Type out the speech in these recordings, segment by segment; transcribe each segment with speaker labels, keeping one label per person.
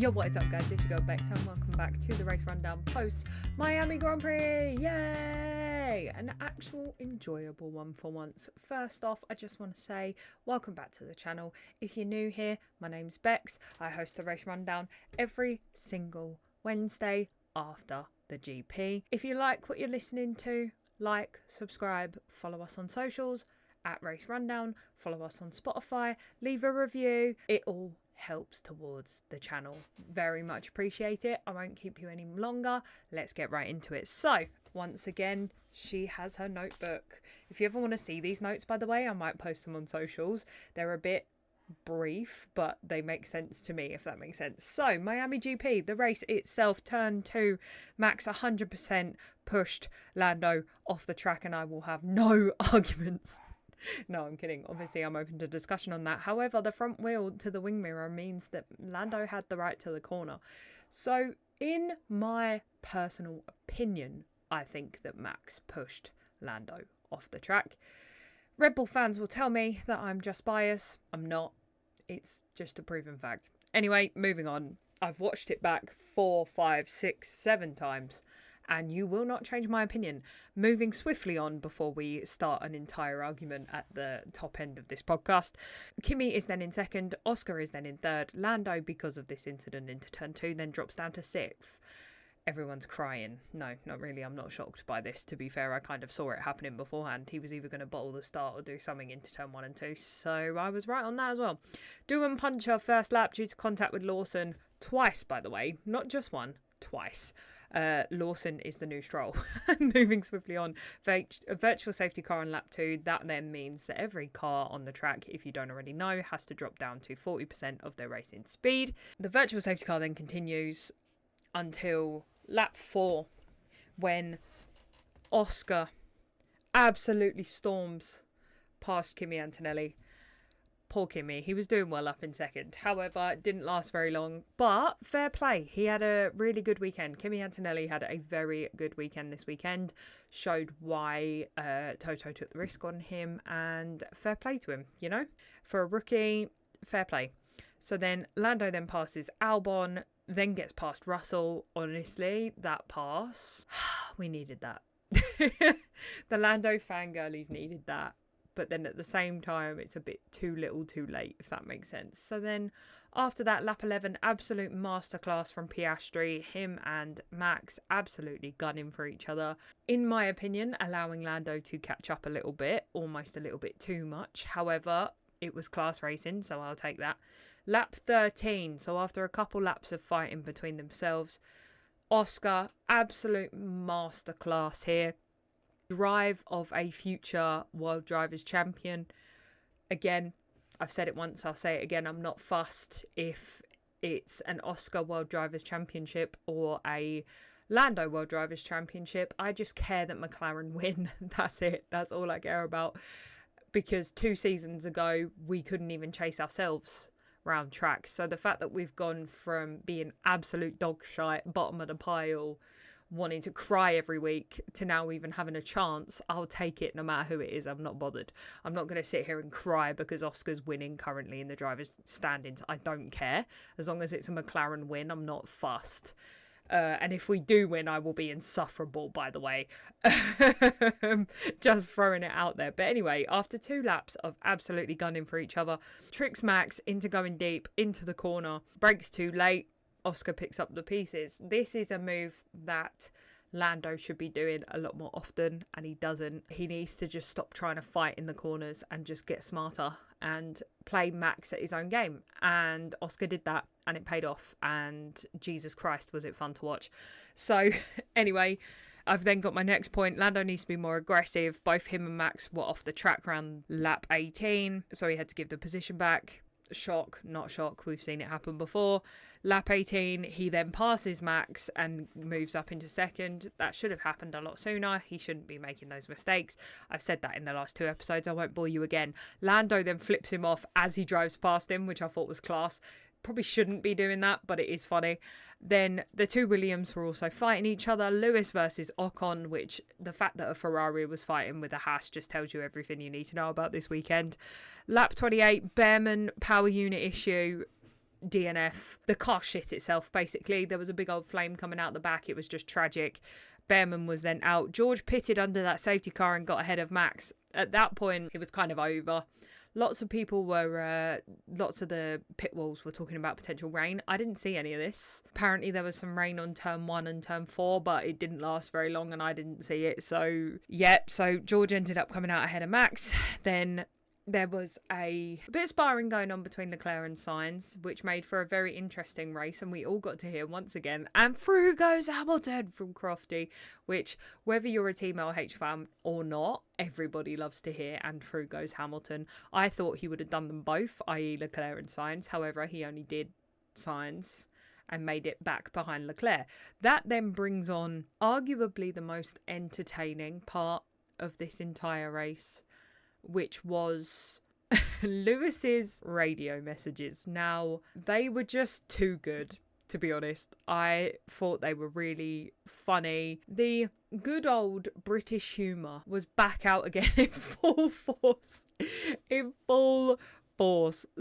Speaker 1: Yo, what is up guys, it's your girl Bex and welcome back to the race rundown post Miami Grand Prix. Yay! An actual enjoyable one for once. First off, I just want to say welcome back to the channel. If you're new here, my name's Bex. I host the race rundown every single Wednesday after the GP. If you like what you're listening to, like, subscribe, follow us on socials at Race Rundown, follow us on Spotify, leave a review. It all helps towards the channel. Very much appreciate it. I won't keep you any longer. Let's get right into it. So, once again, she has her notebook. If you ever want to see these notes, by the way, I might post them on socials. They're a bit brief, but they make sense to me, if that makes sense. So, Miami GP, the race itself, turn 2, Max 100% pushed Lando off the track, and I will have no arguments. No, I'm kidding. Obviously, I'm open to discussion on that. However, the front wheel to the wing mirror means that Lando had the right to the corner. So, in my personal opinion, I think that Max pushed Lando off the track. Red Bull fans will tell me that I'm just biased. I'm not. It's just a proven fact. Anyway, moving on. I've watched it back 4, 5, 6, 7 times. And you will not change my opinion. Moving swiftly on before we start an entire argument at the top end of this podcast. Kimi is then in second. Oscar is then in third. Lando, because of this incident into turn 2, then drops down to 6th. Everyone's crying. No, not really. I'm not shocked by this, to be fair. I kind of saw it happening beforehand. He was either going to bottle the start or do something into turn 1 and 2. So I was right on that as well. Doohan Puncher first lap due to contact with Lawson. Twice, by the way. Not just one. Twice. Lawson is the new Stroll. Moving swiftly on, a virtual safety car on lap 2. That then means that every car on the track, if you don't already know, has to drop down to 40% of their racing speed. The virtual safety car then continues until lap 4, when Oscar absolutely storms past Kimi Antonelli. Poor Kimi, he was doing well up in second. However, it didn't last very long, but fair play. He had a really good weekend. Kimi Antonelli had a very good weekend this weekend. Showed why Toto took the risk on him, and fair play to him, you know? For a rookie, fair play. So then Lando then passes Albon, then gets past Russell. Honestly, that pass, we needed that. The Lando fangirlies needed that. But then at the same time, it's a bit too little too late, if that makes sense. So then after that, lap 11, absolute masterclass from Piastri. Him and Max absolutely gunning for each other. In my opinion, allowing Lando to catch up a little bit, almost a little bit too much. However, it was class racing, so I'll take that. Lap 13, so after a couple laps of fighting between themselves, Oscar, absolute masterclass here. Drive of a future World Drivers' Champion. Again, I've said it once, I'll say it again. I'm not fussed if it's an Oscar World Drivers' Championship or a Lando World Drivers' Championship. I just care that McLaren win. That's it. That's all I care about. Because 2 seasons ago, we couldn't even chase ourselves round tracks. So the fact that we've gone from being absolute dog shite, bottom of the pile, wanting to cry every week, to now even having a chance, I'll take it no matter who it is. I'm not bothered. I'm not going to sit here and cry because Oscar's winning currently in the drivers' standings. I don't care. As long as it's a McLaren win, I'm not fussed. And if we do win, I will be insufferable, by the way. Just throwing it out there. But anyway, after 2 laps of absolutely gunning for each other, tricks Max into going deep into the corner, brakes too late. Oscar picks up the pieces. This is a move that Lando should be doing a lot more often, and he doesn't. He needs to just stop trying to fight in the corners and just get smarter and play Max at his own game. And Oscar did that, and it paid off. And Jesus Christ, was it fun to watch. So anyway, I've then got my next point. Lando needs to be more aggressive. Both him and Max were off the track around lap 18, so he had to give the position back. Shock, not shock, we've seen it happen before. Lap 18, he then passes Max and moves up into second. That should have happened a lot sooner. He shouldn't be making those mistakes. I've said that in the last 2 episodes. I won't bore you again. Lando then flips him off as he drives past him, which I thought was class. Probably shouldn't be doing that, but it is funny. Then the 2 Williams were also fighting each other. Lewis versus Ocon, which the fact that a Ferrari was fighting with a Haas just tells you everything you need to know about this weekend. Lap 28, Behrman power unit issue. DNF. The car shit itself, basically. There was a big old flame coming out the back. It was just tragic. Behrman was then out. George pitted under that safety car and got ahead of Max. At that point, it was kind of over. Lots of people were, lots of the pit walls were talking about potential rain. I didn't see any of this. Apparently there was some rain on turn 1 and turn 4, but it didn't last very long and I didn't see it. So, so George ended up coming out ahead of Max. Then there was a bit of sparring going on between Leclerc and Sainz, which made for a very interesting race, and we all got to hear once again, and through goes Hamilton from Crofty, which, whether you're a Team LH fan or not, everybody loves to hear, and through goes Hamilton. I thought he would have done them both, i.e. Leclerc and Sainz. However, he only did Sainz and made it back behind Leclerc. That then brings on arguably the most entertaining part of this entire race, which was Lewis's radio messages. Now, they were just too good, to be honest. I thought they were really funny. The good old British humour was back out again in full force.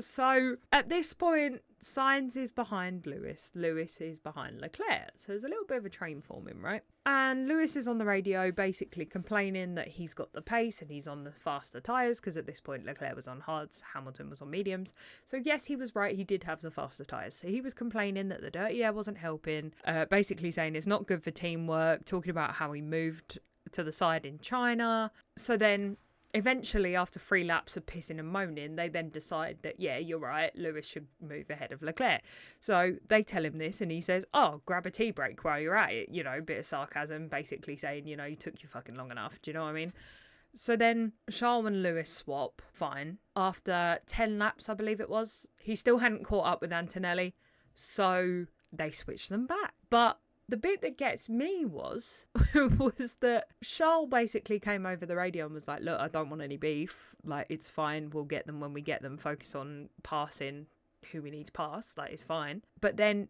Speaker 1: So at this point, Sainz is behind Lewis. Lewis is behind Leclerc. So there's a little bit of a train forming, right? And Lewis is on the radio basically complaining that he's got the pace and he's on the faster tyres, because at this point Leclerc was on hards, Hamilton was on mediums. So yes, he was right. He did have the faster tyres. So he was complaining that the dirty air wasn't helping, basically saying it's not good for teamwork, talking about how he moved to the side in China. So then eventually, after 3 laps of pissing and moaning, they then decide that, yeah, you're right, Lewis should move ahead of Leclerc. So they tell him this and he says, oh, grab a tea break while you're at it. You know, bit of sarcasm, basically saying, you know, you took you fucking long enough. Do you know what I mean? So then Charles and Lewis swap, fine. After 10 laps, I believe it was, he still hadn't caught up with Antonelli. So they switched them back. But the bit that gets me was that Charles basically came over the radio and was like, look, I don't want any beef. Like, it's fine. We'll get them when we get them. Focus on passing who we need to pass. Like, it's fine. But then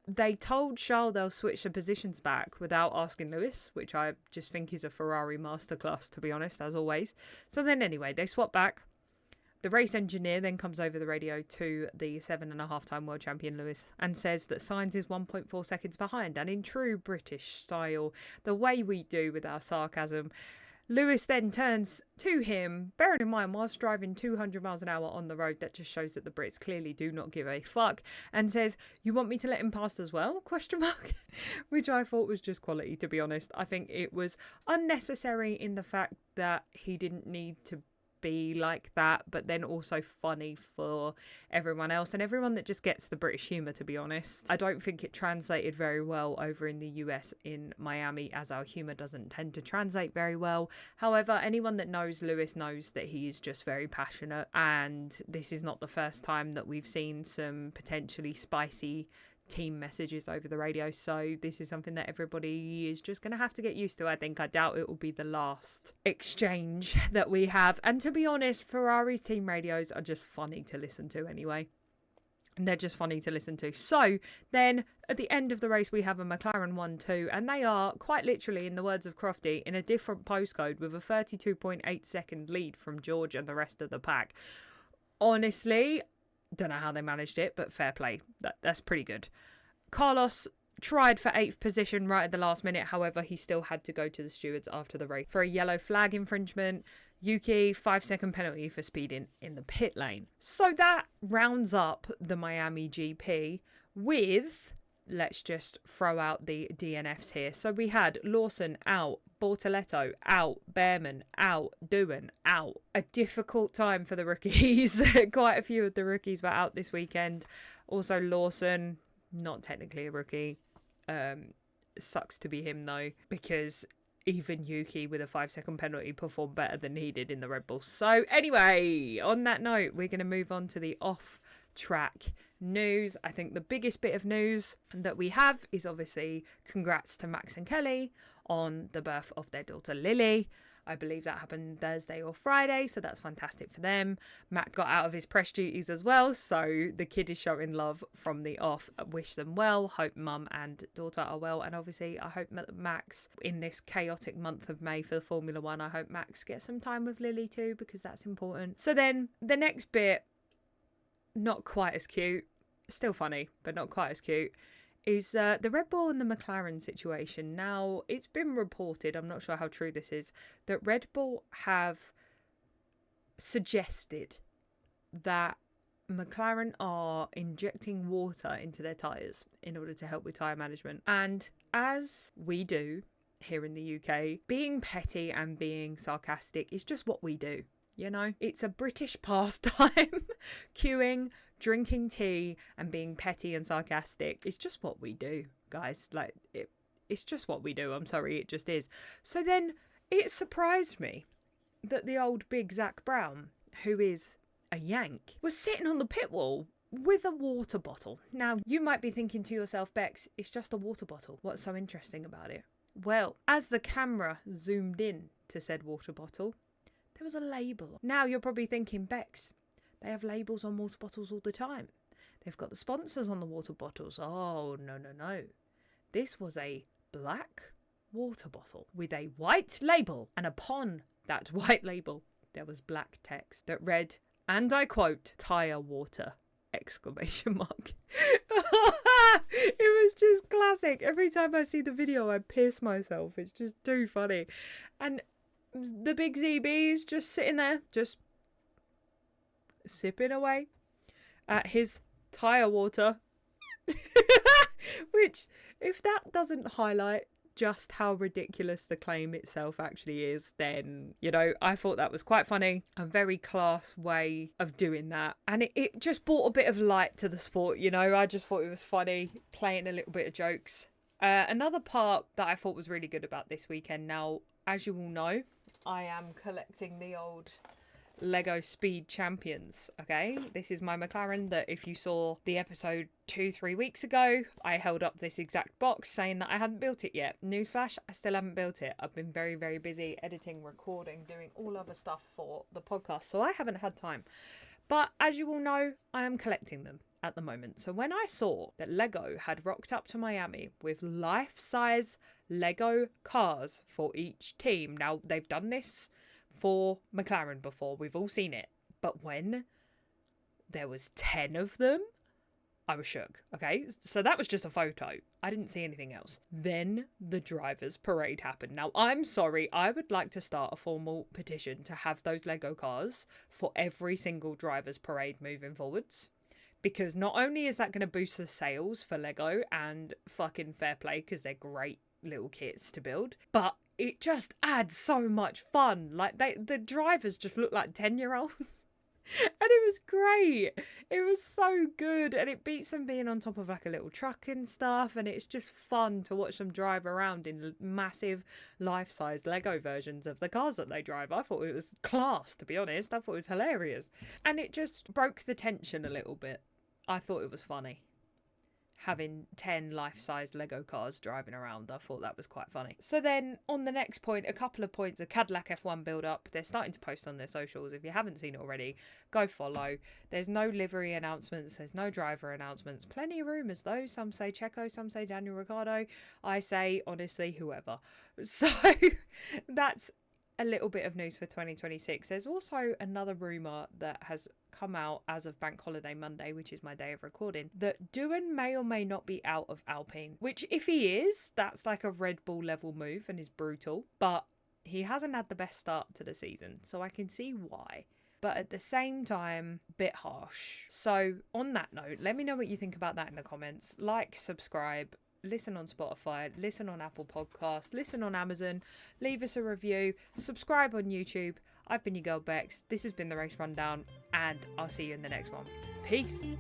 Speaker 1: they told Charles they'll switch the positions back without asking Lewis, which I just think is a Ferrari masterclass, to be honest, as always. So then anyway, they swap back. The race engineer then comes over the radio to the 7.5-time world champion Lewis and says that Sainz is 1.4 seconds behind. And in true British style, the way we do with our sarcasm, Lewis then turns to him, bearing in mind whilst driving 200 miles an hour on the road, that just shows that the Brits clearly do not give a fuck, and says, you want me to let him pass as well? ? Which I thought was just quality, to be honest. I think it was unnecessary in the fact that he didn't need to be like that, but then also funny for everyone else and everyone that just gets the British humour, to be honest. I don't think it translated very well over in the US in Miami, as our humour doesn't tend to translate very well. However, anyone that knows Lewis knows that he is just very passionate, and this is not the first time that we've seen some potentially spicy team messages over the radio, so this is something that everybody is just going to have to get used to. I think, I doubt it will be the last exchange that we have, and to be honest, Ferrari's team radios are just funny to listen to anyway. And they're just funny to listen to. So then at the end of the race, we have a McLaren 1-2, and they are quite literally, in the words of Crofty, in a different postcode with a 32.8 second lead from George and the rest of the pack. Honestly, don't know how they managed it, but fair play. That's pretty good. Carlos tried for 8th position right at the last minute. However, he still had to go to the stewards after the race for a yellow flag infringement. Yuki, 5-second penalty for speeding in the pit lane. So that rounds up the Miami GP with, let's just throw out the DNFs here. So we had Lawson out, Bortoletto out, Behrman out, Doohan out. A difficult time for the rookies. Quite a few of the rookies were out this weekend. Also Lawson, not technically a rookie. Sucks to be him though, because even Yuki with a 5-second penalty performed better than he did in the Red Bull. So anyway, on that note, we're going to move on to the off-track news. I think the biggest bit of news that we have is obviously congrats to Max and Kelly on the birth of their daughter Lily. I believe that happened Thursday or Friday, so that's fantastic for them. Matt got out of his press duties as well, so the kid is showing love from the off. Wish them well. Hope mum and daughter are well, and obviously I hope Max, in this chaotic month of May for the Formula One, I hope Max gets some time with Lily too, because that's important. So then the next bit, not quite as cute. still funny, but not quite as cute, is the Red Bull and the McLaren situation. Now, it's been reported, I'm not sure how true this is, that Red Bull have suggested that McLaren are injecting water into their tyres in order to help with tyre management. And as we do here in the UK, being petty and being sarcastic is just what we do. You know, it's a British pastime. Queuing, drinking tea and being petty and sarcastic is just what we do, guys. Like, it's just what we do. I'm sorry, it just is. So then it surprised me that the old big Zach Brown, who is a Yank, was sitting on the pit wall with a water bottle. Now, you might be thinking to yourself, Bex, it's just a water bottle. What's so interesting about it? Well, as the camera zoomed in to said water bottle, there was a label. Now you're probably thinking, Bex, they have labels on water bottles all the time. They've got the sponsors on the water bottles. Oh, no, no, no. This was a black water bottle with a white label. And upon that white label, there was black text that read, and I quote, "Tyre water!" exclamation mark. It was just classic. Every time I see the video, I piss myself. It's just too funny. And the big ZB's just sitting there, just sipping away at his tyre water. Which, if that doesn't highlight just how ridiculous the claim itself actually is, then, you know, I thought that was quite funny. A very class way of doing that. And it just brought a bit of light to the sport, you know. I just thought it was funny, playing a little bit of jokes. Another part that I thought was really good about this weekend. Now, as you all know, I am collecting the old Lego Speed Champions, okay? This is my McLaren that, if you saw the episode 2-3 weeks ago, I held up this exact box saying that I hadn't built it yet. Newsflash, I still haven't built it. I've been very, very busy editing, recording, doing all other stuff for the podcast, so I haven't had time. But as you all know, I am collecting them at the moment. So when I saw that Lego had rocked up to Miami with life-size Lego cars for each team, now they've done this for McLaren before, we've all seen it, but when there was 10 of them, I was shook. Okay, so that was just a photo. I didn't see anything else. Then the drivers' parade happened. Now, I'm sorry, I would like to start a formal petition to have those Lego cars for every single drivers' parade moving forwards, because not only is that going to boost the sales for Lego, and fucking fair play because they're great little kits to build, but it just adds so much fun. Like, the drivers just look like 10-year-olds. And it was great. It was so good. And it beats them being on top of like a little truck and stuff. And it's just fun to watch them drive around in massive life-size Lego versions of the cars that they drive. I thought it was class, to be honest. I thought it was hilarious. And it just broke the tension a little bit. I thought it was funny. Having 10 life-size Lego cars driving around, I thought that was quite funny. So then, on the next point, a couple of points, the Cadillac F1 build-up. They're starting to post on their socials. If you haven't seen it already, go follow. There's no livery announcements. There's no driver announcements. Plenty of rumours, though. Some say Checo, some say Daniel Ricciardo. I say, honestly, whoever. So, that's a little bit of news for 2026. There's also another rumour that has come out as of Bank Holiday Monday, which is my day of recording, that Doohan may or may not be out of Alpine, which, if he is, that's like a Red Bull level move and is brutal, but he hasn't had the best start to the season, so I can see why. But at the same time, bit harsh. So on that note, let me know what you think about that in the comments. Like, subscribe, listen on Spotify, listen on Apple Podcasts, listen on Amazon, leave us a review, subscribe on YouTube. I've been your girl Bex, this has been the Race Rundown, and I'll see you in the next one. Peace!